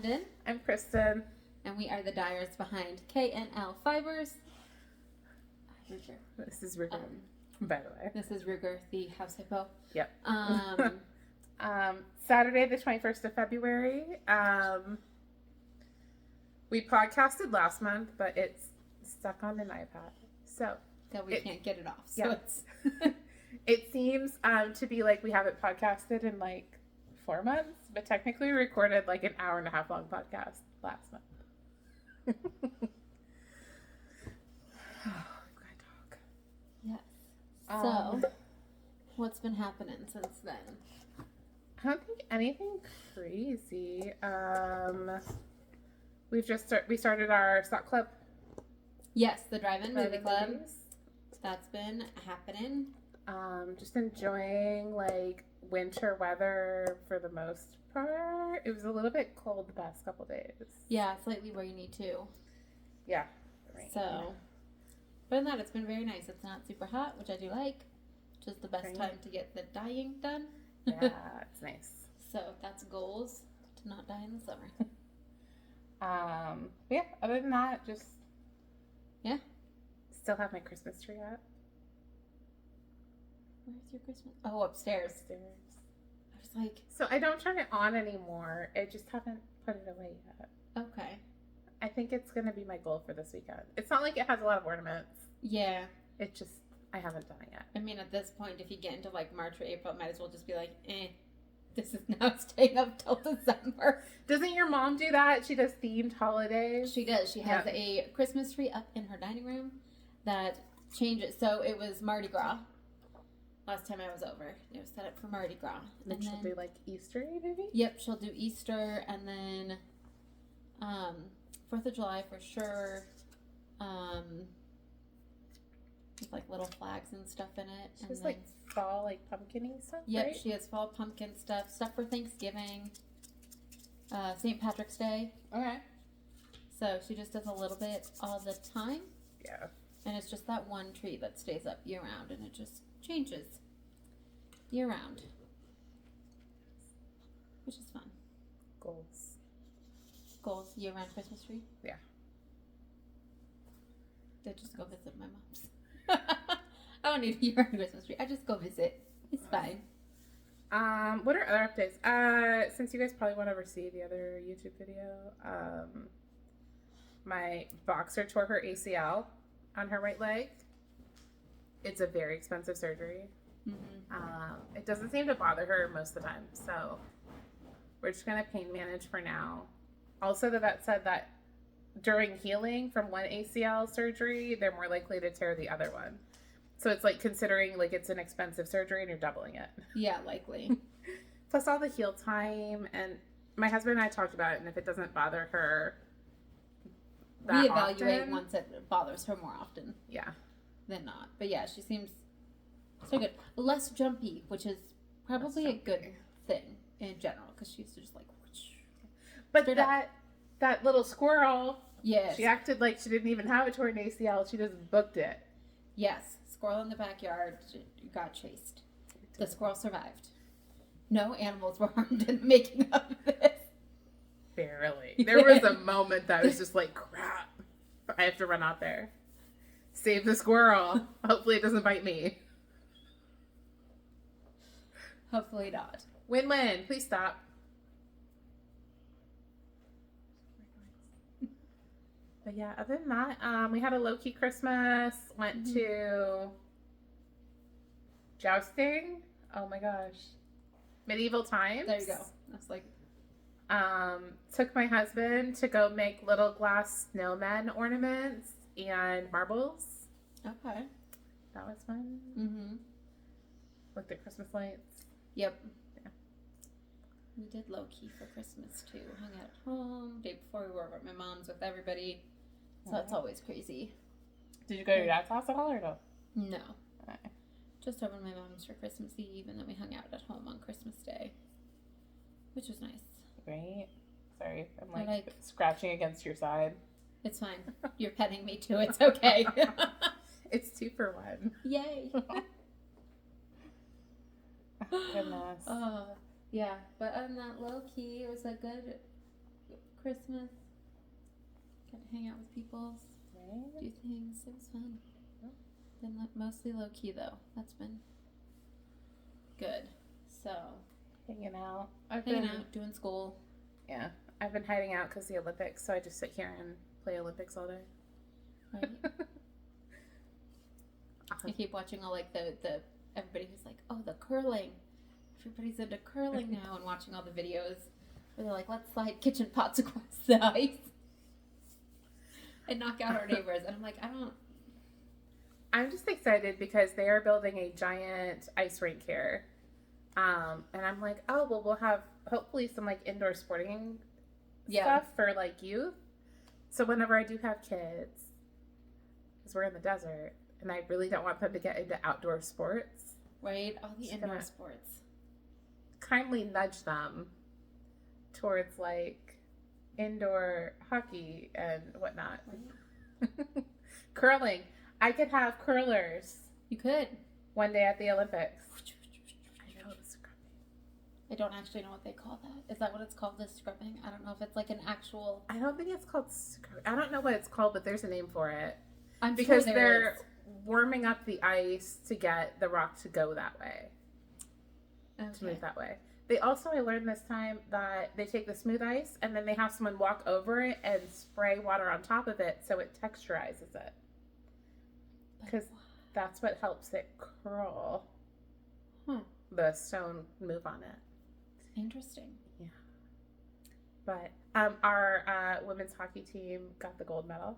Londyn. I'm Kristen. And we are the dyers behind K&L Fibers. This is Ruger, by the way. This is Ruger, the house hippo. Yep. Saturday, the 21st of February. We podcasted last month, but it's stuck on an iPad. So we can't get it off. So it's it seems to be like we haven't podcasted in like 4 months, but technically we recorded like an hour and a half long podcast last month. Yes. So, what's been happening since then? I don't think anything crazy. We started our sock club. Yes, the drive-in movie club. That's been happening. Just enjoying like winter weather for the most part. It was a little bit cold the past couple days. Yeah, slightly rainy too. Yeah. Rain. So, but in that, it's been very nice. It's not super hot, which I do like. Which is the best time to get the dyeing done. Yeah, it's nice. So that's goals to not die in the summer. Yeah, other than that, just still have my Christmas tree up. Where's your Christmas? Oh, upstairs. I was like, so I don't turn it on anymore. I just haven't put it away yet. Okay. I think it's gonna be my goal for this weekend. It's not like it has a lot of ornaments. Yeah. It just, I haven't done it yet. I mean, at this point, if you get into like March or April, it might as well just be like, this is now staying up till December. Doesn't your mom do that? She does themed holidays? She does. She has a Christmas tree up in her dining room that changes. So it was Mardi Gras last time I was over. It was set up for Mardi Gras. And she'll do like Easter, maybe? Yep, she'll do Easter and then 4th of July for sure. With like little flags and stuff in it. She has like fall, like pumpkin-y stuff, Yep, right? she has fall pumpkin stuff for Thanksgiving, St. Patrick's Day. Okay. So she just does a little bit all the time. Yeah. And it's just that one tree that stays up year round, and it just changes year round, which is fun. Goals year round Christmas tree. Yeah. They just go visit my mom's. I don't need a year round Christmas tree. I just go visit. It's fine. What are other updates? Since you guys probably won't ever see the other YouTube video, my boxer tore her ACL on her right leg. It's a very expensive surgery. Mm-hmm. It doesn't seem to bother her most of the time, so we're just gonna pain manage for now. Also, the vet said that during healing from one ACL surgery, they're more likely to tear the other one. So it's like considering like it's an expensive surgery and you're doubling it. Yeah, likely. Plus all the heal time, and my husband and I talked about it, and if it doesn't bother her we evaluate once it bothers her more often. Yeah. Than not. But yeah, she seems so good. Less jumpy, which is probably a good thing in general, because she used to just like whoosh. But that little squirrel, yes, she acted like she didn't even have a torn ACL. She just booked it. Yes, squirrel in the backyard got chased. The squirrel survived. No animals were harmed in the making of this. Barely. There was a moment that was just like, crap, I have to run out there. Save the squirrel. Hopefully it doesn't bite me. Hopefully not. Win-win. Please stop. But yeah, other than that, we had a low-key Christmas. Went to jousting. Oh my gosh. Medieval times. There you go. That's like... took my husband to go make little glass snowmen ornaments and marbles. Okay. That was fun. Mm-hmm. Looked at Christmas lights. Yep. Yeah. We did low-key for Christmas, too. Hung out at home. Day before, we were over at my mom's with everybody. So that's always crazy. Did you go to your dad's house at all or no? No. Okay. Just over to my mom's for Christmas Eve, and then we hung out at home on Christmas Day, which was nice. Great. Sorry, I'm like scratching against your side. It's fine. You're petting me too. It's okay. It's 2 for 1. Yay. Goodness. Yeah, but on that low key, it was a good Christmas. Got to hang out with people, Right? do things. It was fun. Yeah. Been mostly low key though. That's been good. So Hanging out. hanging out, doing school. Yeah. I've been hiding out because the Olympics, so I just sit here and play Olympics all day. Right. I keep watching all like the everybody who's like, oh, the curling. Everybody's into curling now, and watching all the videos where they're like, let's slide kitchen pots across the ice and knock out our neighbors. And I'm like, I'm just excited because they are building a giant ice rink here. And I'm like, oh, well, we'll have hopefully some like indoor sporting stuff for like youth. So whenever I do have kids, because we're in the desert, and I really don't want them to get into outdoor sports. Right? All the indoor sports. Kindly nudge them towards like indoor hockey and whatnot. Right. Curling. I could have curlers. You could. One day at the Olympics. I don't actually know what they call that. Is that what it's called, the scrubbing? I don't know if it's like an actual... I don't think it's called scrubbing. I don't know what it's called, but there's a name for it. Because sure they're warming up the ice to get the rock to go that way. Okay. To move that way. They also, I learned this time that they take the smooth ice and then they have someone walk over it and spray water on top of it so it texturizes it. Because that's what helps it curl. The stone move on it. Interesting. Yeah. But our women's hockey team got the gold medal.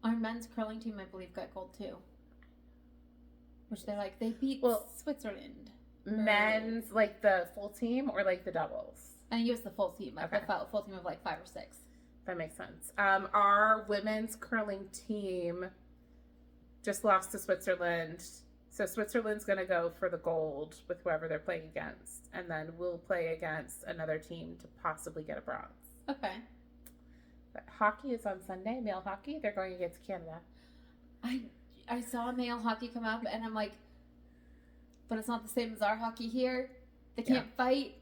Our men's curling team, I believe, got gold too. Which they beat Switzerland. Men's, like the full team or like the doubles? I think it was the full team. Like the full team of like 5 or 6. That makes sense. Our women's curling team just lost to Switzerland. So Switzerland's going to go for the gold with whoever they're playing against. And then we'll play against another team to possibly get a bronze. Okay. But hockey is on Sunday, male hockey. They're going against Canada. I saw male hockey come up and I'm like, but it's not the same as our hockey here. They can't fight.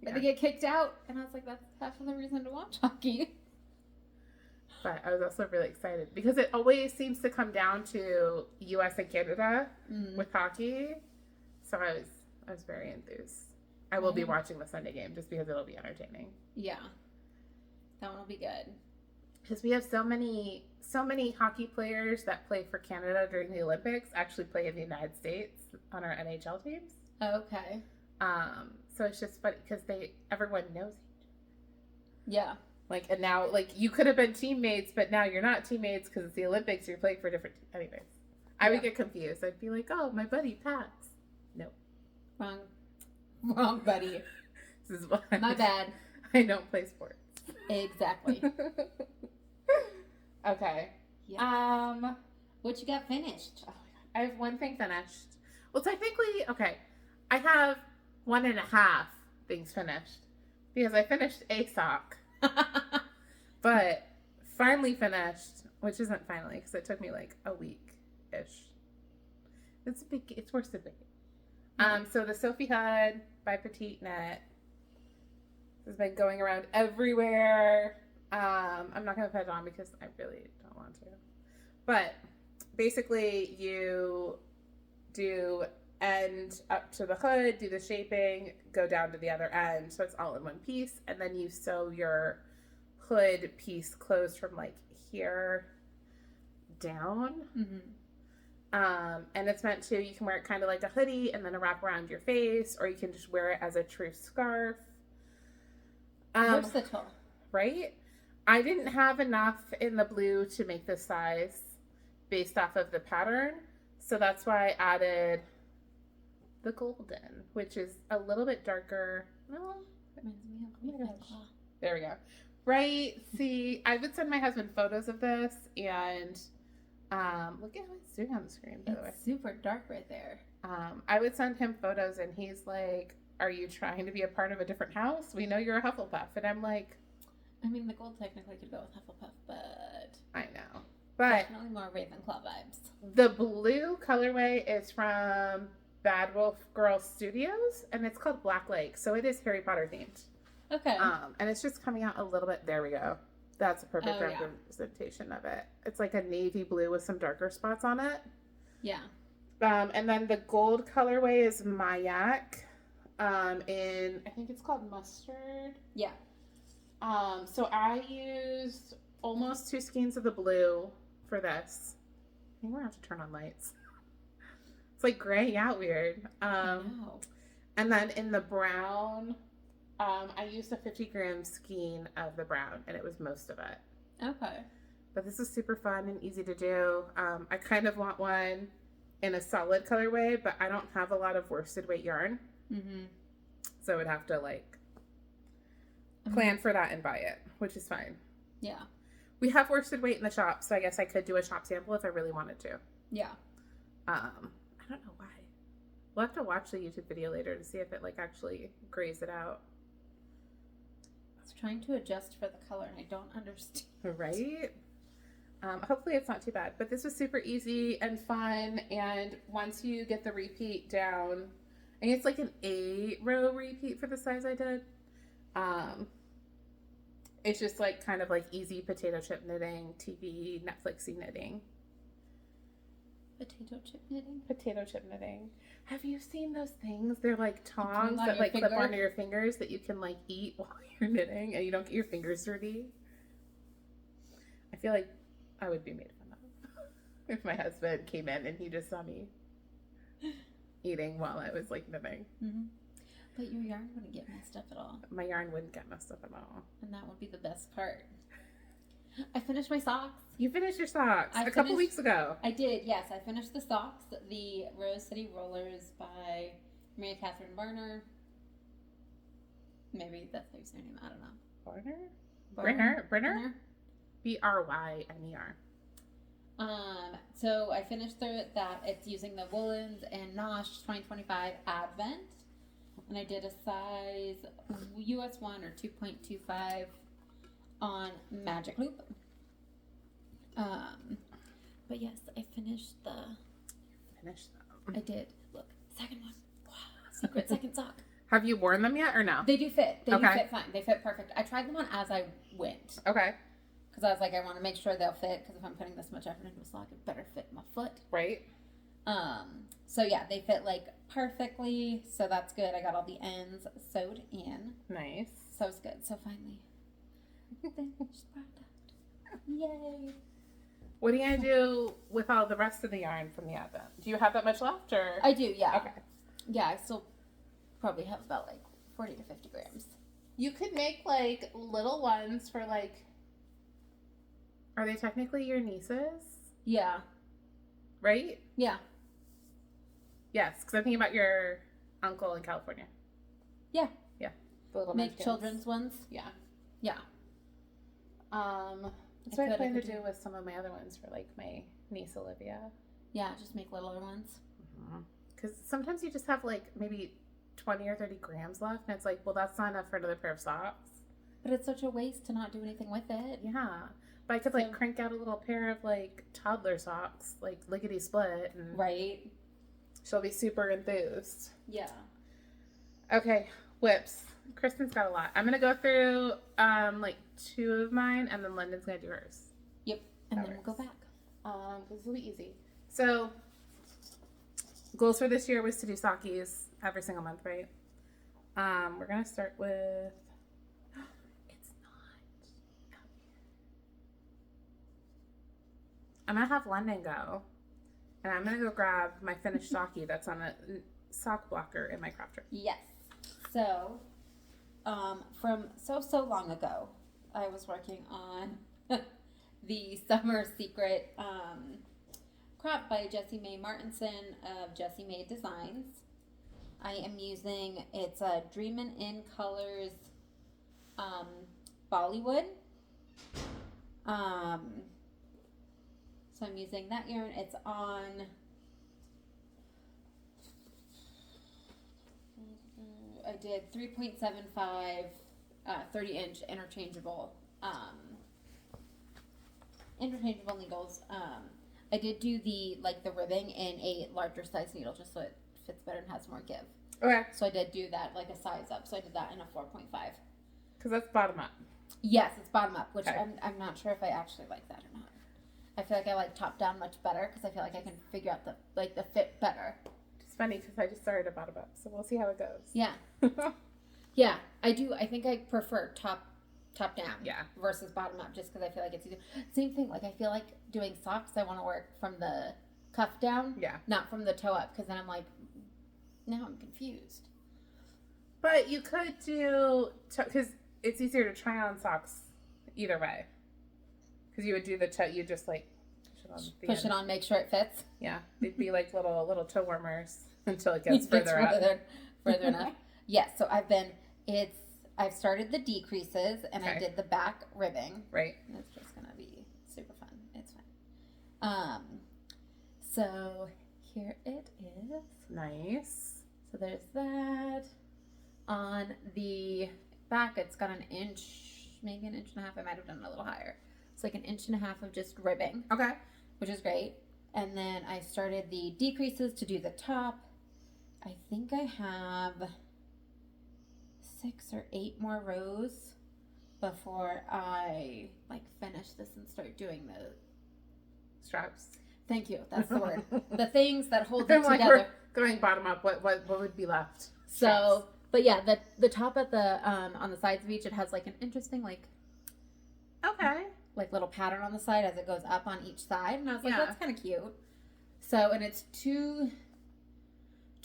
But they get kicked out. And I was like, that's half of the reason to watch hockey. But I was also really excited because it always seems to come down to US and Canada with hockey. So I was very enthused. I will be watching the Sunday game just because it'll be entertaining. Yeah. That one will be good. Because we have so many hockey players that play for Canada during the Olympics actually play in the United States on our NHL teams. Okay. So it's just funny because everyone knows each other. Yeah. Like, and now, like, you could have been teammates, but now you're not teammates because it's the Olympics. You're playing for different. Anyways, I would get confused. I'd be like, "Oh, my buddy Pat's." No, wrong, buddy. This is why. My bad. I don't play sports. Exactly. Okay. Yeah. What you got finished? Oh my God. I have one thing finished. Well, technically, okay. I have 1.5 things finished because I finished a sock. But finally finished, which isn't finally because it took me like a week-ish. It's worse than big. So the Sophie hood by Petite net has been going around everywhere. I'm not going to put it on because I really don't want to. But basically you do end up to the hood, do the shaping, go down to the other end. So it's all in one piece. And then you sew your hood piece closed from like here down. And it's meant to, you can wear it kind of like a hoodie and then a wrap around your face, or you can just wear it as a true scarf. Versatile. Right? I didn't have enough in the blue to make this size based off of the pattern. So that's why I added the golden, which is a little bit darker. Well, Reminds me of there we go. Right? See, I would send my husband photos of this, and look at how it's doing on the screen, by the way. It's super dark right there. I would send him photos, and he's like, "Are you trying to be a part of a different house? We know you're a Hufflepuff." And I'm like, I mean, the gold technically could go with Hufflepuff, but I know. But definitely more Ravenclaw vibes. The blue colorway is from Bad Wolf Girl Studios, and it's called Black Lake, so it is Harry Potter themed. Okay. And it's just coming out a little bit. There we go. That's a perfect Oh, yeah. representation of it. It's like a navy blue with some darker spots on it. Yeah. And then the gold colorway is Myak. In, I think it's called mustard. Yeah. So I used almost 2 skeins of the blue for this. I think we're gonna have to turn on lights. It's like graying out weird. And then in the brown, I used a 50-gram skein of the brown, and it was most of it. Okay. But this is super fun and easy to do. I kind of want one in a solid colorway, but I don't have a lot of worsted weight yarn. Mm-hmm. So I would have to like plan for that and buy it, which is fine. Yeah. We have worsted weight in the shop, so I guess I could do a shop sample if I really wanted to. Yeah. I don't know why. We'll have to watch the YouTube video later to see if it like actually grays it out. I was trying to adjust for the color and I don't understand. Right? Hopefully it's not too bad. But this was super easy and fun. And once you get the repeat down, I think it's like an 8-row repeat for the size I did. It's just like kind of like easy potato chip knitting, TV, Netflixy knitting. Potato chip knitting? Potato chip knitting. Have you seen those things? They're like tongs on that your like clip finger? onto your fingers that you can like eat while you're knitting and you don't get your fingers dirty. I feel like I would be made fun of if my husband came in and he just saw me eating while I was like knitting. Mm-hmm. But your yarn wouldn't get messed up at all. My yarn wouldn't get messed up at all. And that would be the best part. I finished my socks. You finished your socks a couple weeks ago. I did, yes. I finished the socks. The Rose City Rollers by Maria Catherine Bryner. Maybe that's how you say her name. I don't know. Bryner? Bryner. So I finished that. It's using the Woolens and Nosh 2025 Advent. And I did a size US 1 or 2.25 on Magic Loop. But yes, I finished them. I did. Look, second one. Wow, secret second sock. Have you worn them yet or no? They do fit. They do fit fine. They fit perfect. I tried them on as I went. Okay. Because I was like, I want to make sure they'll fit. Because if I'm putting this much effort into a sock, it better fit my foot. Right. So yeah, they fit like perfectly. So that's good. I got all the ends sewed in. Nice. So it's good. So finally, finished product. Yay. What are you going to do with all the rest of the yarn from the Advent? Do you have that much left or? I do, yeah. Okay. Yeah, I still probably have about like 40 to 50 grams. You could make like little ones for like, are they technically your nieces? Yeah. Right? Yeah. Yes, because I'm thinking about your uncle in California. Yeah. Yeah. The little Make munchkins. children's ones? Yeah. Yeah. That's what I plan to do with some of my other ones for like my niece Olivia. Yeah, just make littler ones. Because sometimes you just have like maybe 20 or 30 grams left, and it's like, well, that's not enough for another pair of socks. But it's such a waste to not do anything with it. Yeah. But I could like crank out a little pair of like toddler socks, like lickety split. And right. She'll be super enthused. Yeah. Okay, whips. Kristen's got a lot. I'm gonna go through like 2 of mine, and then London's gonna do hers. Yep. And then we'll go back. This will be easy. So, goals for this year was to do sockies every single month, right? We're gonna start with. It's not. I'm gonna have London go, and I'm gonna go grab my finished sockie that's on a sock blocker in my crop tray. Yes. So, from so long ago, I was working on the Summer Secret crop by Jessie Mae Martinson of Jessie Mae Designs. I am using, it's a Dreamin' In Colors Bollywood. So I'm using that yarn. It's on... I did 3.75 30-inch interchangeable needles. I did do the ribbing in a larger size needle just so it fits better and has more give. Okay. So I did do that like a size up. So I did that in a 4.5. Because that's bottom up. Yes, it's bottom up, which Okay. I'm not sure if I actually like that or not. I feel like I like top down much better because I feel like I can figure out the fit better. It's funny because I just started a bottom up, so we'll see how it goes. Yeah. Yeah, I do. I think I prefer top down. Yeah. Versus bottom up, just because I feel like it's easier. Same thing. Like I feel like doing socks, I want to work from the cuff down, Yeah. not from the toe up, because then I'm like, now I'm confused. But you could do, because it's easier to try on socks either way. Because you would do the toe, you just like push it on, make sure it fits. Yeah, they'd be like little toe warmers until it gets further out. Further enough. Yes, so I've started the decreases and I did the back ribbing. Right. And it's just gonna be super fun. It's fun. So here it is. Nice. So there's that. On the back, it's got an inch, maybe an inch and a half. I might have done it a little higher. It's like an inch and a half of just ribbing. Okay. Which is great. And then I started the decreases to do the top. I think I have 6 or 8 more rows before I finish this and start doing the straps. Thank you. That's the word. The things that hold it together. We're going bottom up. What would be left? So, but yeah, the top at the on the sides of each, it has like an interesting little pattern on the side as it goes up on each side, and I was like, that's kind of cute. So, and it's two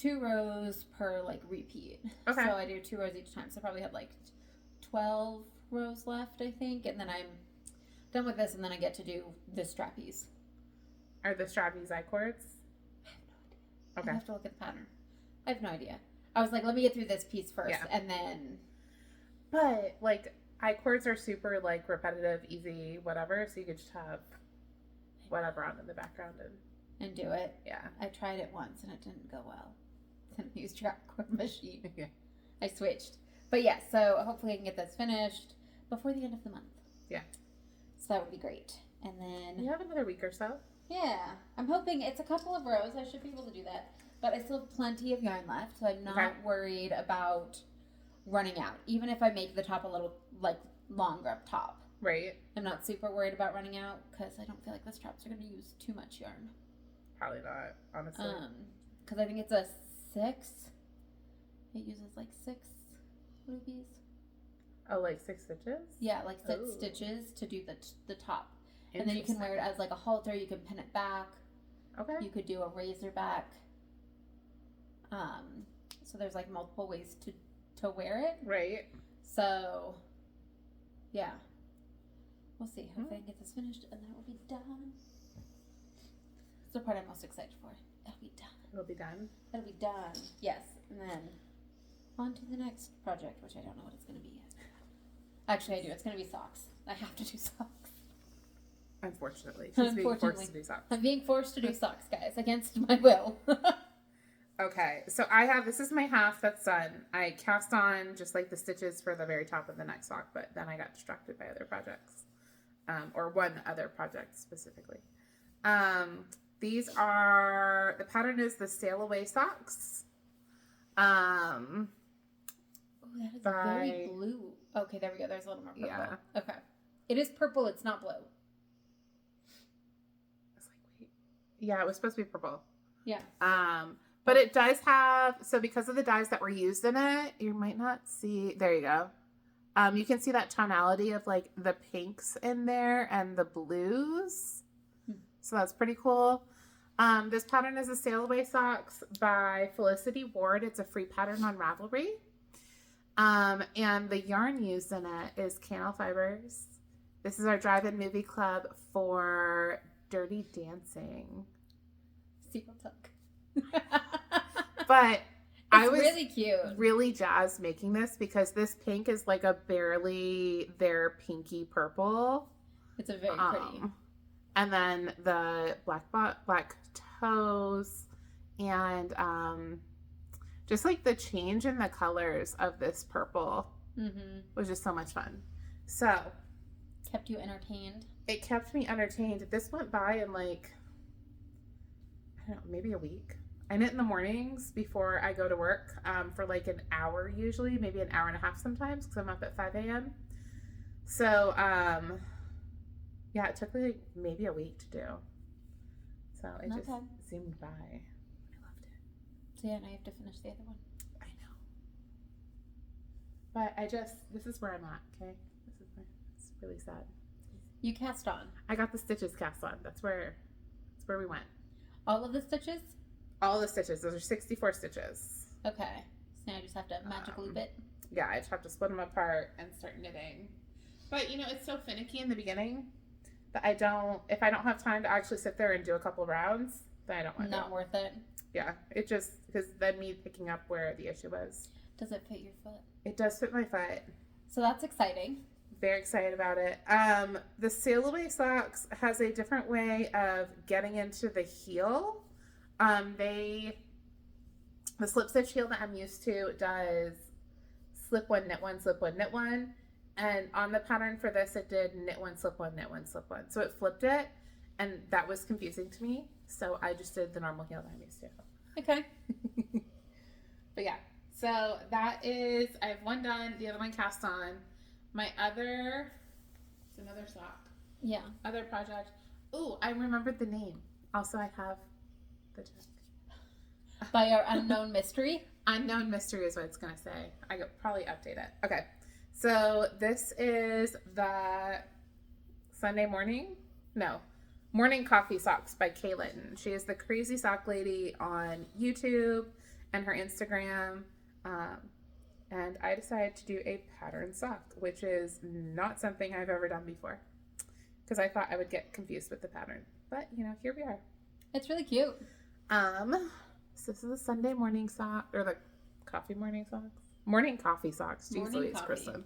rows per repeat. Okay. So I do 2 rows each time. So I probably have 12 rows left, I think, and then I'm done with this, and then I get to do the strappies. Are the strappies I-cords? I have no idea. Okay. I have to look at the pattern. I have no idea. I was like, let me get through this piece first, and then. But I-cords are super repetitive, easy, whatever. So you could just have whatever on in the background and do it. Yeah. I tried it once and it didn't go well. Didn't use I-cord machine. Yeah. I switched. But yeah, so hopefully I can get this finished before the end of the month. Yeah. So that would be great. And then. You have another week or so. Yeah. I'm hoping it's a couple of rows. I should be able to do that. But I still have plenty of yarn left, so I'm not worried about running out. Even if I make the top a little longer up top. Right. I'm not super worried about running out because I don't feel like the straps are going to use too much yarn. Probably not, honestly. Because I think it's a 6. It uses 6 rubies. Oh, 6 stitches? Yeah, 6 stitches to do the top. And then you can wear it as a halter. You can pin it back. Okay. You could do a razor back. So there's multiple ways to wear it. Right. So, yeah. We'll see. Hopefully I can get this finished and then it will be done. It's the part I'm most excited for. It'll be done. It'll be done? It'll be done. Yes. And then on to the next project, which I don't know what it's going to be yet. Actually, I do. It's going to be socks. I have to do socks. Unfortunately. She's being forced to do socks. I'm being forced to do socks, guys, against my will. Okay, so this is my half that's done. I cast on just the stitches for the very top of the next sock, but then I got distracted by other projects, or one other project specifically. These are, the pattern is the Sail Away socks. Oh, that is very blue. Okay, there we go. There's a little more purple. Yeah. Okay. It is purple. It's not blue. I was wait. Yeah, it was supposed to be purple. Yeah. But it does have, so because of the dyes that were used in it, you might not see, there you go. You can see that tonality of the pinks in there and the blues. So that's pretty cool. This pattern is a Sail Away Socks by Felicity Ward. It's a free pattern on Ravelry. And the yarn used in it is K&L Fibers. This is our drive-in movie club for Dirty Dancing. Secret tuck. But I was really cute. Really jazzed making this because this pink is a barely their pinky purple. It's a very pretty. And then the black toes and just the change in the colors of this purple was just so much fun. So kept you entertained. It kept me entertained. This went by in I don't know, maybe a week. I knit in the mornings before I go to work for like an hour usually, maybe an hour and a half sometimes because I'm up at 5 a.m. So, yeah, it took like maybe a week to do. So it just zoomed by. I loved it. So yeah, now you have to finish the other one. I know. But this is where I'm at, okay? It's really sad. You cast on. I got the stitches cast on. That's where we went. All of the stitches? All the stitches. Those are 64 stitches. Okay. So now I just have to magically loop it? Yeah, I just have to split them apart and start knitting. But, it's so finicky in the beginning that if I don't have time to actually sit there and do a couple rounds, then I don't want to. Not worth it. Yeah, it just, because then me picking up where the issue was. Does it fit your foot? It does fit my foot. So that's exciting. Very excited about it. The sail away socks has a different way of getting into the heel. The slip stitch heel that I'm used to does slip one, knit one, slip one, knit one. And on the pattern for this, it did knit one, slip one, knit one, slip one. So it flipped it, and that was confusing to me. So I just did the normal heel that I'm used to. Okay. But yeah, so that is, I have one done, the other one cast on. My other, it's another sock. Yeah. Other project. Ooh, I remembered the name. Also, I have the check. By our unknown mystery? Unknown mystery is what it's going to say. I could probably update it. Okay. So this is the morning coffee socks by Litton. She is the crazy sock lady on YouTube and her Instagram. And I decided to do a pattern sock, which is not something I've ever done before because I thought I would get confused with the pattern. But, here we are. It's really cute. So this is the Sunday morning sock, or the coffee morning socks. Morning coffee socks. Jeez Louise, Kristen.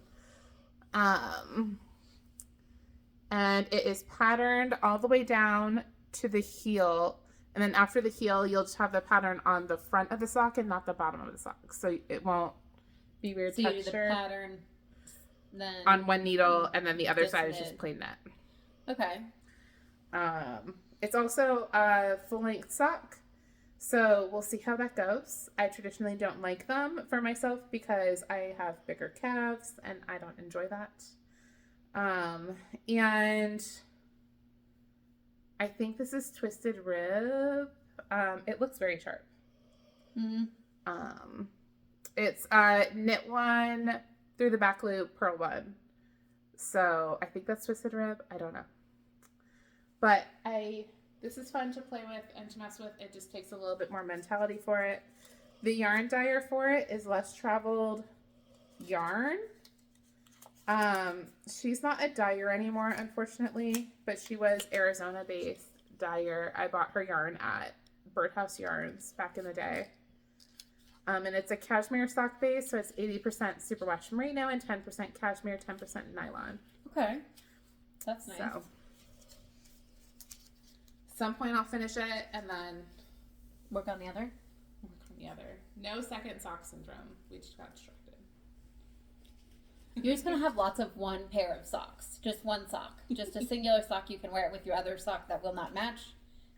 And it is patterned all the way down to the heel. And then after the heel, you'll just have the pattern on the front of the sock and not the bottom of the sock. So it won't be weird texture. You do the pattern then on one needle, and then the other side is just plain net. Okay. It's also a full-length sock. So we'll see how that goes. I traditionally don't like them for myself because I have bigger calves and I don't enjoy that. And I think this is twisted rib. It looks very sharp. Mm-hmm. It's knit one through the back loop, purl one. So I think that's twisted rib. I don't know. But this is fun to play with and to mess with. It just takes a little bit more mentality for it. The yarn dyer for it is less traveled yarn. She's not a dyer anymore, unfortunately, but she was Arizona-based dyer. I bought her yarn at Birdhouse Yarns back in the day. And it's a cashmere sock base, so it's 80% superwash merino and 10% cashmere, 10% nylon. Okay. That's nice. So, some point I'll finish it and then work on the other. No second sock syndrome. We just got distracted. You're just going to have lots of one pair of socks. Just one sock. Just a singular sock. You can wear it with your other sock that will not match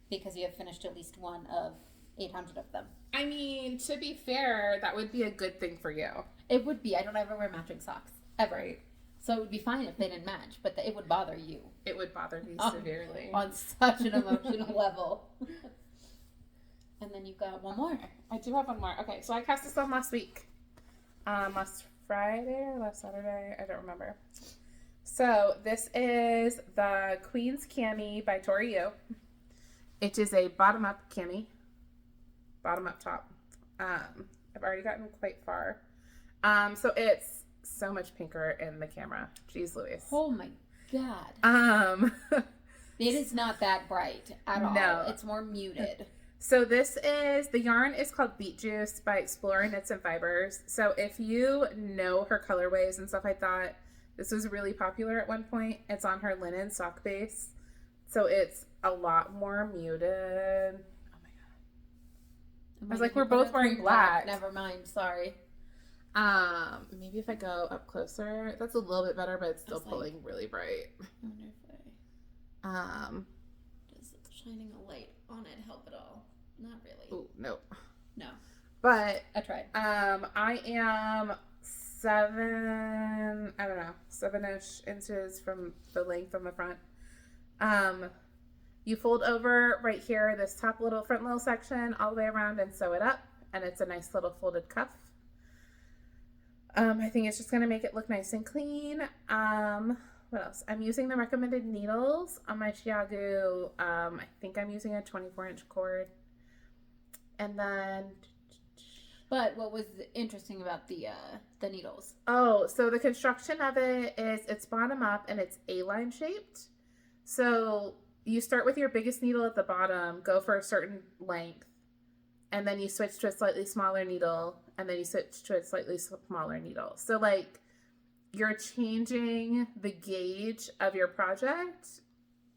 because you have finished at least one of 800 of them. I mean, to be fair, that would be a good thing for you. It would be. I don't ever wear matching socks. Ever. Right. So it would be fine if they didn't match, but it would bother you. It would bother me severely. On such an emotional level. And then you've got one more. I do have one more. Okay, so I cast this on last week. Last Friday or last Saturday? I don't remember. So this is the Queen's Cami by Tori. It is a bottom-up cami. Bottom-up top. I've already gotten quite far. So it's so much pinker in the camera. Jeez Louise. Oh my god. It is not that bright at all. No. It's more muted. So the yarn is called Beetjuice by Explorer Knits and Fibers. So if you know her colorways and stuff like that, this was really popular at one point. It's on her linen sock base. So it's a lot more muted. Oh my god. I was like, we're both wearing black. Never mind, sorry. Maybe if I go up closer, that's a little bit better, but it's still pulling really bright. I wonder if does shining a light on it help at all? Not really. Ooh, no. No. But I tried. I am 7-ish inches from the length on the front. You fold over right here, this top front little section all the way around and sew it up. And it's a nice little folded cuff. I think it's just going to make it look nice and clean. What else? I'm using the recommended needles on my Chiagoo. I think I'm using a 24-inch cord. And then... But what was interesting about the needles? Oh, so the construction of it is it's bottom up and it's A-line shaped. So you start with your biggest needle at the bottom, go for a certain length, and then you switch to a slightly smaller needle, and then you switch to a slightly smaller needle. So, like, you're changing the gauge of your project,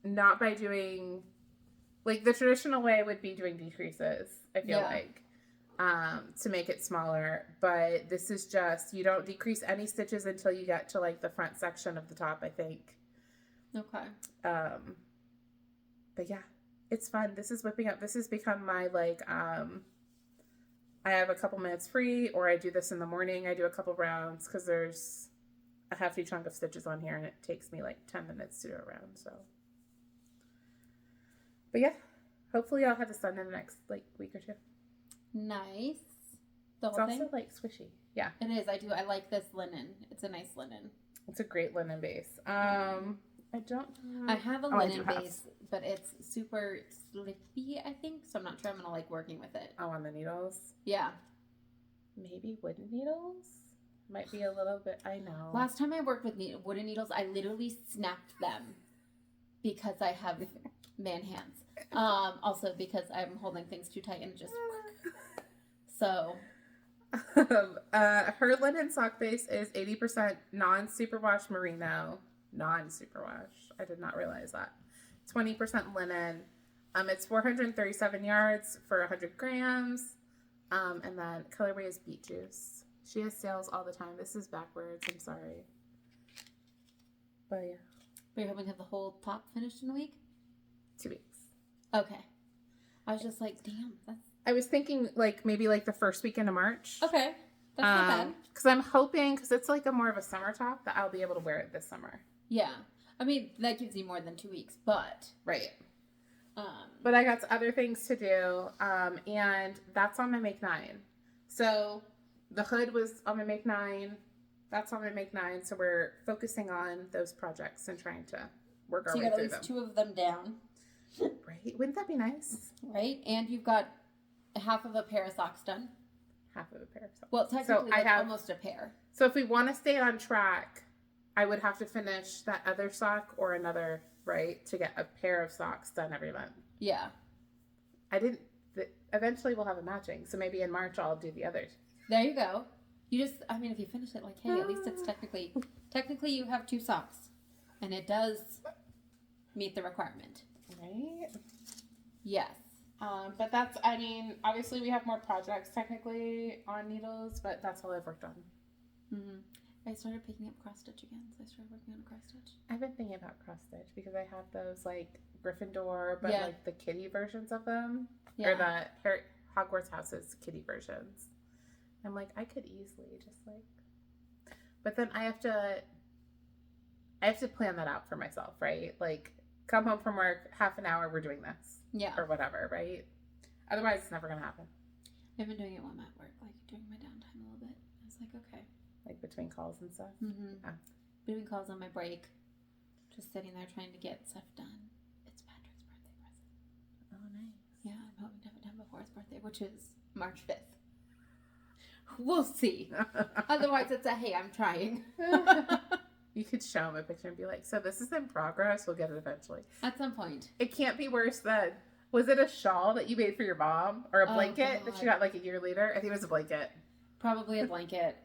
not by doing, like, the traditional way would be doing decreases, I feel like, to make it smaller. But this is just, you don't decrease any stitches until you get to, like, the front section of the top, I think. Okay. But yeah, it's fun. This is whipping up. This has become my, like, I have a couple minutes free, or I do this in the morning. I do a couple rounds because there's a hefty chunk of stitches on here and it takes me like 10 minutes to do a round. So, but yeah, hopefully I'll have this done in the next like week or two. Nice. It's also like swishy. Yeah, it is. I like this linen. It's a nice linen. It's a great linen base. I have a linen base, but it's super slippy, I think. So I'm not sure I'm gonna like working with it. Oh, on the needles? Yeah. Maybe wooden needles? Might be a little bit, I know. Last time I worked with wooden needles, I literally snapped them because I have man hands. Also because I'm holding things too tight and just... So... her linen sock base is 80% non-superwash merino. Non-superwash. I did not realize that. 20% linen. It's 437 yards for 100 grams. And then colorway is Beetjuice. She has sales all the time. This is backwards. I'm sorry. But yeah. But you're hoping to have the whole top finished in a week? 2 weeks. Okay. I was just like, damn, that's... I was thinking like maybe like the first weekend of March. Okay. That's not bad. Because I'm hoping, because it's like a more of a summer top, that I'll be able to wear it this summer. Yeah. I mean, that gives you more than 2 weeks, but... Right. But I got other things to do, and that's on my Make 9. So the hood was on my Make 9. That's on my Make 9. So we're focusing on those projects and trying to work our way through them. So you got at least 2 of them down. Right? Wouldn't that be nice? Right? And you've got half of a pair of socks done. Half of a pair of socks. Well, technically, I have almost a pair. So if we want to stay on track, I would have to finish that other sock or another, right, to get a pair of socks done every month. Yeah. Eventually we'll have a matching. So maybe in March I'll do the others. There you go. You just, I mean, if you finish it, like, hey, at least it's technically you have 2 socks. And it does meet the requirement. Right? Yes. But that's, I mean, obviously we have more projects technically on needles, but that's all I've worked on. Mm-hmm. I started picking up cross stitch again, so I started working on cross stitch. I've been thinking about cross stitch because I have those like Gryffindor, but like the kitty versions of them, or the Hogwarts House's kitty versions. I'm like, I could easily just like, but then I have to plan that out for myself, right? Like, come home from work, half an hour, we're doing this, or whatever, right? Otherwise, it's never gonna happen. I've been doing it while I'm at work, like during my downtime a little bit. I was like, okay. Like between calls and stuff? Mm-hmm. Yeah. Between calls on my break. Just sitting there trying to get stuff done. It's Patrick's birthday present. Oh, nice. Yeah, I'm hoping to have it done before his birthday, which is March 5th. We'll see. Otherwise, it's a, hey, I'm trying. You could show him a picture and be like, so this is in progress. We'll get it eventually. At some point. It can't be worse than, was it a shawl that you made for your mom? Or a blanket that you got like a year later? I think it was a blanket. Probably a blanket.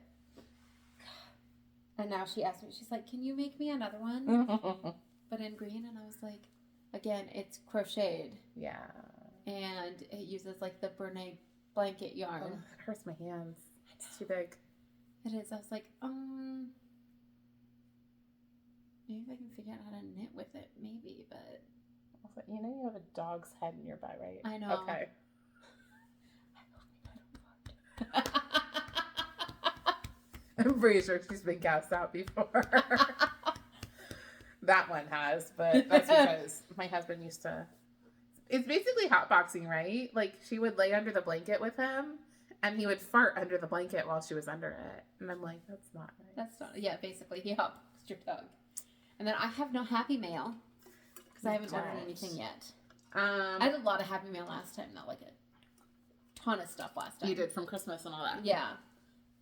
And now she asked me, she's like, can you make me another one? But in green. And I was like, again, it's crocheted. Yeah. And it uses like the Bryner blanket yarn. Oh, it hurts my hands. It's too big. It is. I was like, maybe if I can figure out how to knit with it, maybe, but... You know you have a dog's head nearby, right? I know. Okay. I'm pretty sure she's been gassed out before. That one has, but that's because my husband used to. It's basically hotboxing, right? Like, she would lay under the blanket with him, and he would fart under the blanket while she was under it. And I'm like, that's not right. That's not, yeah, basically, he hotboxed your dog. And then I have no Happy Mail, because I haven't ordered anything yet. I had a lot of Happy Mail last time, not like a ton of stuff last time. You did from Christmas and all that. Yeah.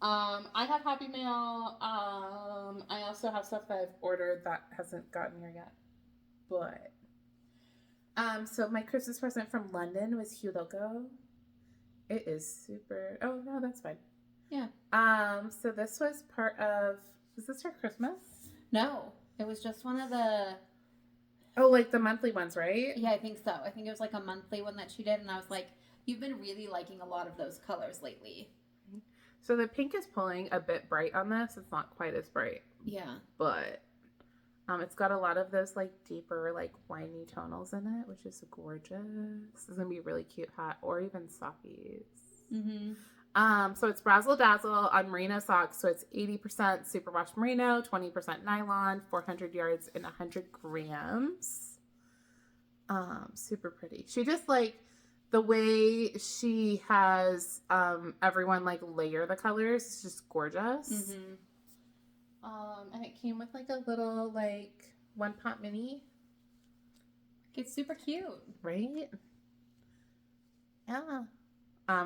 I have Happy Mail. I also have stuff that I've ordered that hasn't gotten here yet. But, so my Christmas present from Londyn was Hue Loco. It is super, oh no, that's fine. Yeah. So this was part of, was this for Christmas? No, it was just one of the... Oh, like the monthly ones, right? Yeah, I think so. I think it was like a monthly one that she did, and I was like, you've been really liking a lot of those colors lately. So the pink is pulling a bit bright on this. It's not quite as bright. Yeah. But it's got a lot of those like deeper, like winey tonals in it, which is gorgeous. This is going to be a really cute hat, or even sockies. Mm-hmm. So it's Razzle Dazzle on merino socks. So it's 80% superwash merino, 20% nylon, 400 yards and 100 grams. Super pretty. She just like the way she has everyone like layer the colors. It's just gorgeous. Mm-hmm. And it came with like a little like one pot mini. It's super cute. Right? Yeah.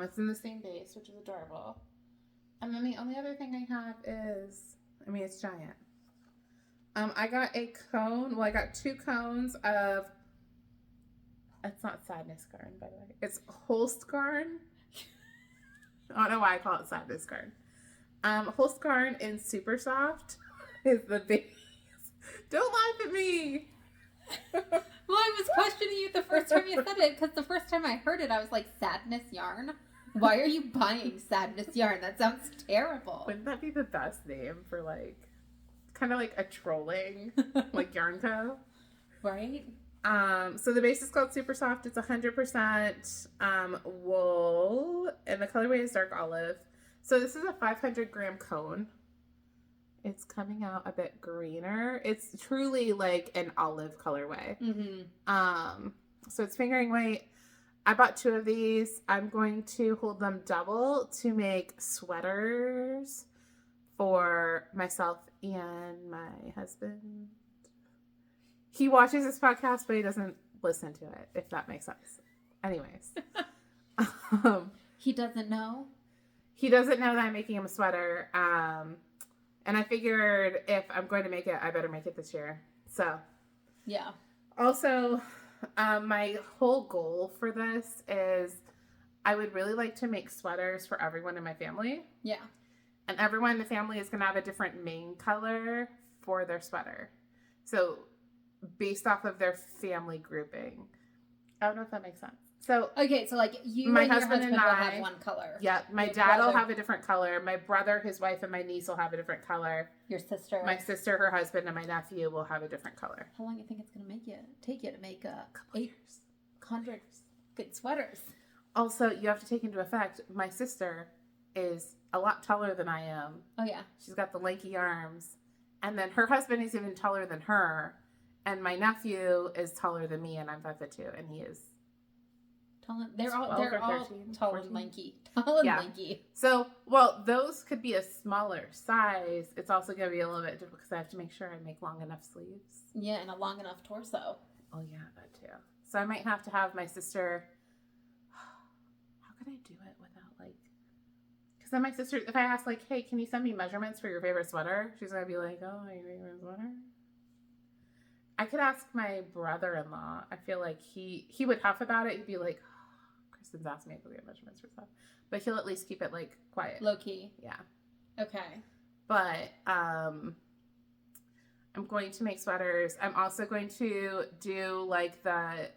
It's in the same base, which is adorable. And then the only other thing I have is, I mean, it's giant. I got a cone. Well, I got 2 cones of, it's not Sadness Garn, by the way. It's Holst Garn. I don't know why I call it Sadness Garn. Holst Garn in Super Soft is the base. Don't laugh at me. Well, I was questioning you the first time you said it, because the first time I heard it, I was like, Sadness Yarn? Why are you buying Sadness Yarn? That sounds terrible. Wouldn't that be the best name for like, kind of like a trolling, like yarn co? Right? So the base is called Super Soft. It's 100% wool, and the colorway is dark olive. So this is a 500 gram cone. It's coming out a bit greener. It's truly like an olive colorway. Mm-hmm. So it's fingering weight. I bought 2 of these. I'm going to hold them double to make sweaters for myself and my husband. He watches this podcast, but he doesn't listen to it, if that makes sense. Anyways. He doesn't know? He doesn't know that I'm making him a sweater. And I figured if I'm going to make it, I better make it this year. So, yeah. Also, my whole goal for this is I would really like to make sweaters for everyone in my family. Yeah. And everyone in the family is going to have a different main color for their sweater. So, based off of their family grouping. I don't know if that makes sense. So okay, so like you my and your husband husband and will I have one color. Yeah, my Your dad will brother- have a different color. My brother, his wife, and my niece will have a different color. Your sister. My sister, her husband, and my nephew will have a different color. How long do you think it's gonna take you to make 800 good sweaters? Also, you have to take into effect my sister is a lot taller than I am. Oh yeah. She's got the lanky arms, and then her husband is even taller than her, and my nephew is taller than me, and I'm 5'2", and he is. They're all 13, tall 14. and lanky. Tall and Yeah. lanky. So, well, those could be a smaller size. It's also going to be a little bit difficult because I have to make sure I make long enough sleeves. Yeah, and a long enough torso. Oh, yeah, that too. So I might have to have my sister. How could I do it without like. Because then my sister, if I ask, like, hey, can you send me measurements for your favorite sweater? She's going to be like, oh, your favorite sweater? I could ask my brother-in-law. I feel like he would huff about it. He'd be like, Kristen's asked me to go get measurements for stuff. But he'll at least keep it, like, quiet. Low key. Yeah. Okay. But I'm going to make sweaters. I'm also going to do, like, the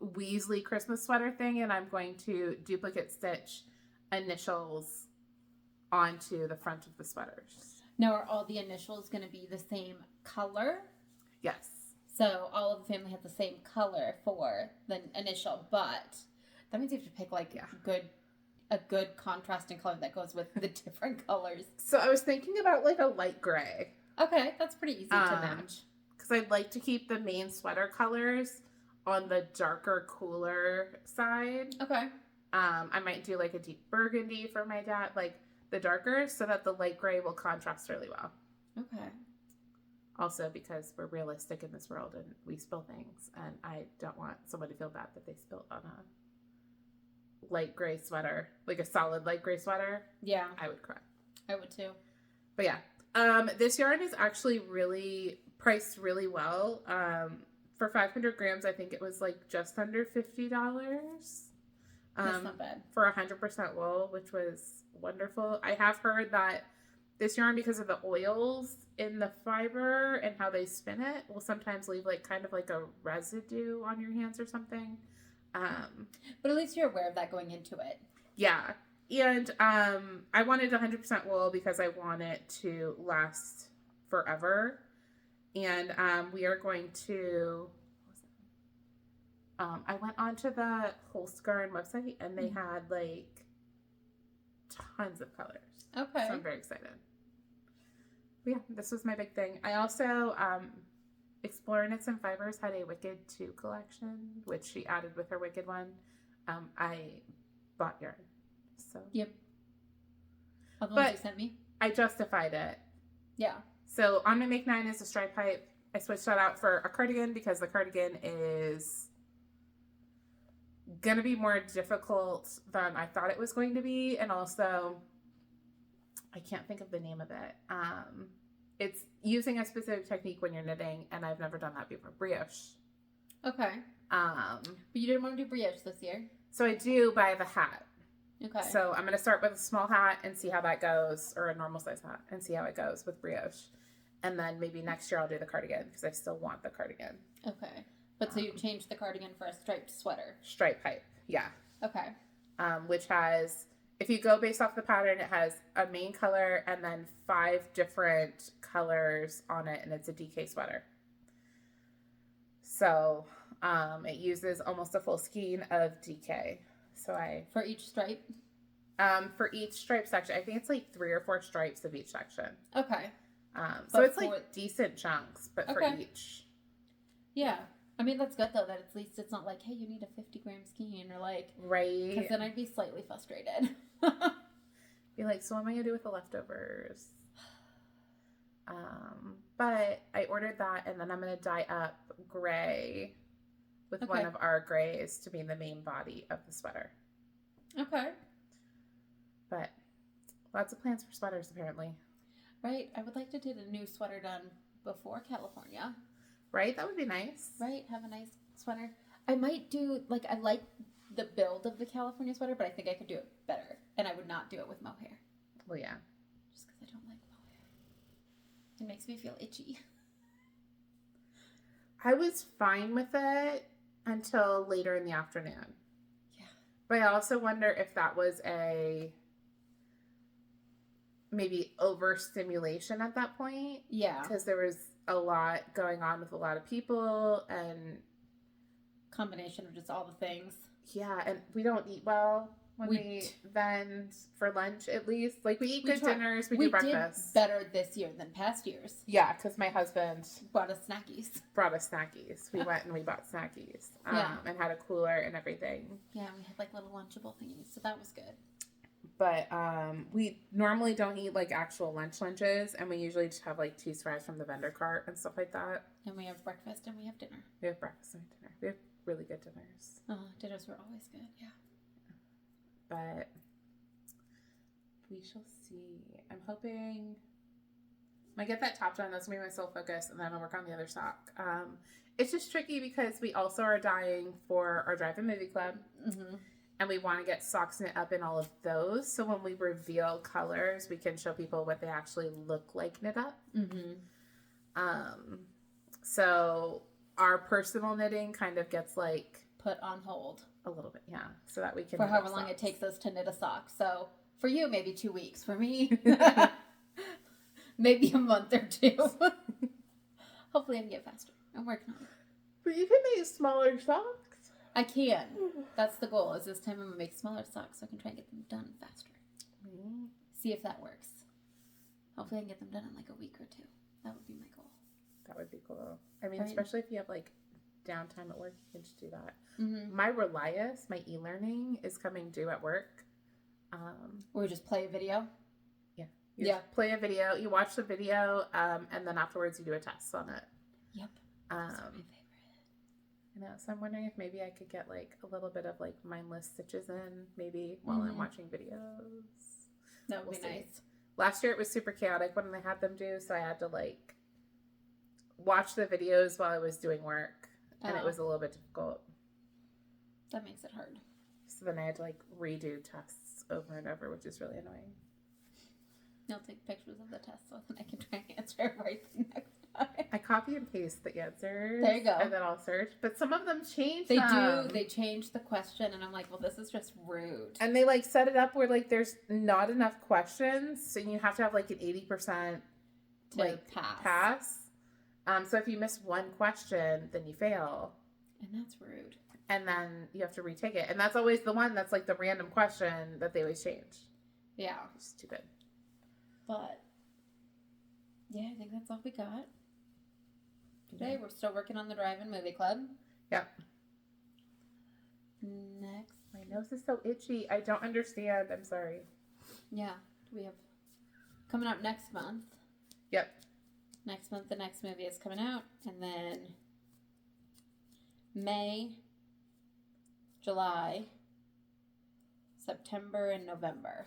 Weasley Christmas sweater thing, and I'm going to duplicate stitch initials onto the front of the sweaters. Now, are all the initials going to be the same color? Yes. So all of the family has the same color for the initial, but that means you have to pick like good a good contrasting color that goes with the different colors? So I was thinking about like a light gray. Okay, that's pretty easy to match. Because I'd like to keep the main sweater colors on the darker, cooler side. Okay. I might do like a deep burgundy for my dad, like the darker, so that the light gray will contrast really well. Okay. Also, because we're realistic in this world and we spill things, and I don't want someone to feel bad that they spilled on a light gray sweater, like a solid light gray sweater. Yeah. I would cry. I would too. But yeah, this yarn is actually really priced really well. For 500 grams, I think it was like just under $50. That's not bad. For 100% wool, which was wonderful. I have heard that this yarn, because of the oils in the fiber and how they spin it, will sometimes leave like kind of like a residue on your hands or something. But at least you're aware of that going into it. Yeah. And I wanted 100% wool because I want it to last forever. And we are going to... I went onto the Holstgarn website and they had like tons of colors. Okay. So I'm very excited. But yeah, this was my big thing. I also, Explore Knits and Fibers had a Wicked 2 collection, which she added with her Wicked one. I bought yarn. So. Yep. All the ones you sent me? I justified it. Yeah. So on my Make 9 is a stripe pipe. I switched that out for a cardigan because the cardigan is going to be more difficult than I thought it was going to be. And also, I can't think of the name of it. It's using a specific technique when you're knitting, and I've never done that before. Brioche. Okay. But you didn't want to do brioche this year? So I do by the hat. Okay. So I'm going to start with a small hat and see how that goes, or a normal size hat, and see how it goes with brioche. And then maybe next year I'll do the cardigan because I still want the cardigan. Okay. But so you changed the cardigan for a striped sweater? Stripe pipe, yeah. Okay. Which has, if you go based off the pattern, it has a main color and then 5 different colors on it, and it's a DK sweater. So it uses almost a full skein of DK. So for each stripe? For each stripe section, I think it's like 3 or 4 stripes of each section. Okay. So it's like decent chunks, but for each. Yeah. I mean, that's good, though, that at least it's not like, hey, you need a 50-gram skein, or like... Right. Because then I'd be slightly frustrated. Be like, so what am I going to do with the leftovers? But I ordered that, and then I'm going to dye up gray with one of our grays to be the main body of the sweater. Okay. But lots of plans for sweaters, apparently. Right. I would like to get a new sweater done before California. Right? That would be nice. Right. Have a nice sweater. I might do, like, I like the build of the California sweater, but I think I could do it better. And I would not do it with mohair. Well, yeah. Just because I don't like mohair. It makes me feel itchy. I was fine with it until later in the afternoon. Yeah. But I also wonder if that was a maybe overstimulation at that point. Yeah. Because there was a lot going on with a lot of people and combination of just all the things. Yeah, and we don't eat well when we vend for lunch, at least. Like, we eat good dinners, we do breakfast. We did better this year than past years. Yeah, because my husband brought us snackies. We went and we bought snackies. And had a cooler and everything. Yeah, we had, like, little Lunchable thingies, so that was good. But we normally don't eat, like, actual lunches, and we usually just have, like, cheese fries from the vendor cart and stuff like that. And we have breakfast and we have dinner. We have breakfast and dinner. We have really good dinners. Dinners were always good, yeah. But we shall see. I'm hoping I get that top done. That's going to be my sole focus, and then I'm going to work on the other sock. It's just tricky because we also are dyeing for our drive-in movie club. Mm-hmm. And we want to get socks knit up in all of those. So when we reveal colors, we can show people what they actually look like knit up. Mm-hmm. So our personal knitting kind of gets like put on hold a little bit. Yeah. So that we can. For however long it takes us to knit a sock. So for you, maybe 2 weeks. For me, maybe a month or 2. Hopefully I can get faster. I'm working on it. But you can make smaller socks. I can. That's the goal. Is this time I'm gonna make smaller socks so I can try and get them done faster. Mm-hmm. See if that works. Hopefully I can get them done in like a week or 2. That would be my goal. That would be cool. I mean, Right. especially if you have like downtime at work, you can just do that. Mm-hmm. My Relias, my e-learning is coming due at work. Or we just play a video. You just play a video, you watch the video, and then afterwards you do a test on it. Yep. That's my favorite. You know, so I'm wondering if maybe I could get like a little bit of like mindless stitches in, maybe while I'm watching videos. That would be nice. Last year it was super chaotic when they had them do, so I had to like watch the videos while I was doing work, and it was a little bit difficult. That makes it hard. So then I had to like redo tests over and over, which is really annoying. I'll take pictures of the test so then I can try and answer it right the next time. I copy and paste the answers. There you go. And then I'll search. But some of them change They them. do. They change the question, and I'm like, well, this is just rude. And they like set it up where like there's not enough questions, so you have to have like an 80% To like pass. So if you miss one question, then you fail. And that's rude. And then you have to retake it. And that's always the one that's like the random question that they always change. Yeah. It's stupid. But, yeah, I think that's all we got. Today, we're still working on the drive-in movie club. Yep. Next. My nose is so itchy. I don't understand. I'm sorry. Yeah. We have coming up next month. Yep. Next month, the next movie is coming out. And then May, July, September, and November.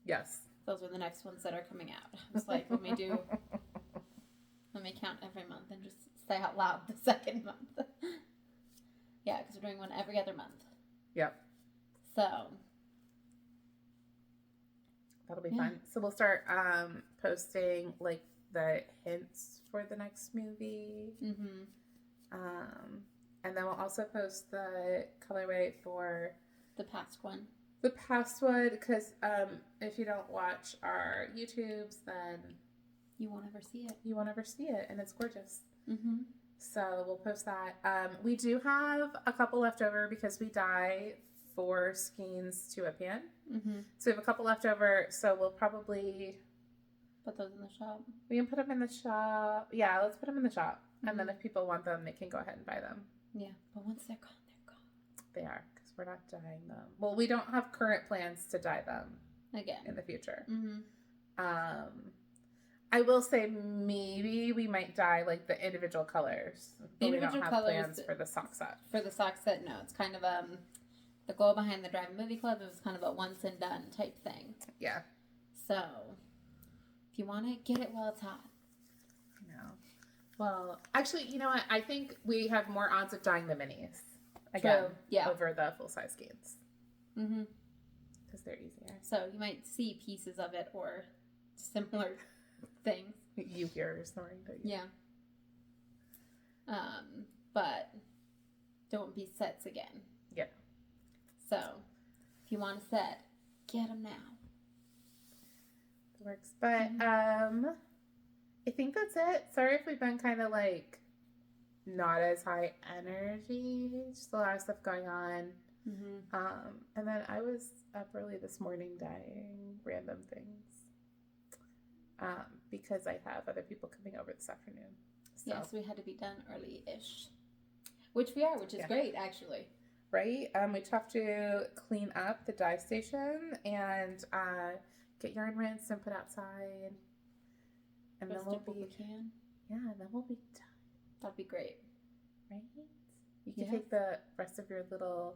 Yes. Those are the next ones that are coming out. I was like, let me count every month and just say out loud the second month. Yeah, because we're doing one every other month. Yep. So. That'll be fun. So we'll start posting like the hints for the next movie. Mm-hmm. And then we'll also post the colorway for the past one. The past one, because if you don't watch our YouTubes, then you won't ever see it. You won't ever see it, and it's gorgeous. Mm-hmm. So we'll post that. We do have a couple left over because we dye 4 skeins to a pan. Mm-hmm. So we have a couple left over. So we'll probably put those in the shop. We can put them in the shop. Yeah, let's put them in the shop, and then if people want them, they can go ahead and buy them. Yeah, but once they're gone, they're gone. They are. We're not dyeing them. Well, we don't have current plans to dye them again in the future. Mm-hmm. I will say maybe we might dye like the individual colors, but we don't have plans for the sock set. For the sock set, no. It's kind of the goal behind the Drive Movie Club. It was kind of a once and done type thing. Yeah. So if you want it, get it while it's hot. No. Well, actually, you know what? I think we have more odds of dyeing the minis. Again, over the full-size skeins. Mm-hmm. Because they're easier. So you might see pieces of it or similar things. You hear snoring, don't you? Yeah. But don't be sets again. Yeah. So if you want a set, get them now. It works. But I think that's it. Sorry if we've been kind of like not as high energy. Just a lot of stuff going on. Mm-hmm. And then I was up early this morning dyeing random things. Because I have other people coming over this afternoon. So. Yes, we had to be done early-ish. Which we are, which is great, actually. Right? We just have to clean up the dye station and get yarn rinsed and put outside. And then we'll be... Yeah, and then we'll be done. That'd be great. Right? You can take the rest of your little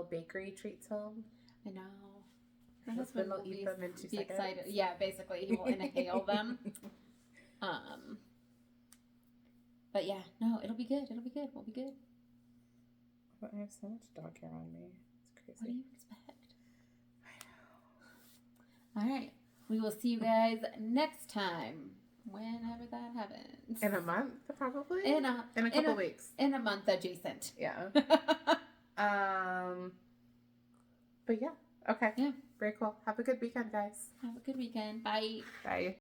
bakery treats home. I know. My husband will eat them in 2 seconds. Excited. Yeah, basically he will inhale them. But yeah, no, it'll be good. It'll be good. We'll be good. Well, I have so much dog hair on me. It's crazy. What do you expect? I know. All right. We will see you guys next time. Whenever that happens. In a month, probably? In a couple weeks. In a month adjacent. Yeah. But yeah. Okay. Yeah. Very cool. Have a good weekend, guys. Have a good weekend. Bye. Bye.